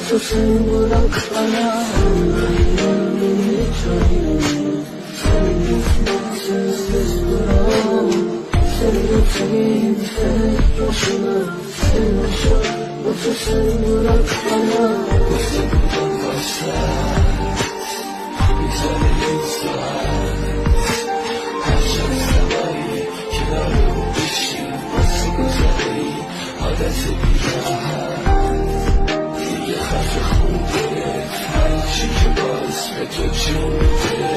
Otur sen bırak bana beni çayır. Sen gitme sensiz duramam. Senin için tek başına sen yaşa. Otur sen bırak bana. Bize buradan başla. Güzel insan. Her şey sabahı kirarım için. Nasıl güzel adeti bir rahat. Diye hafif umut. Her şey kibar ismet için.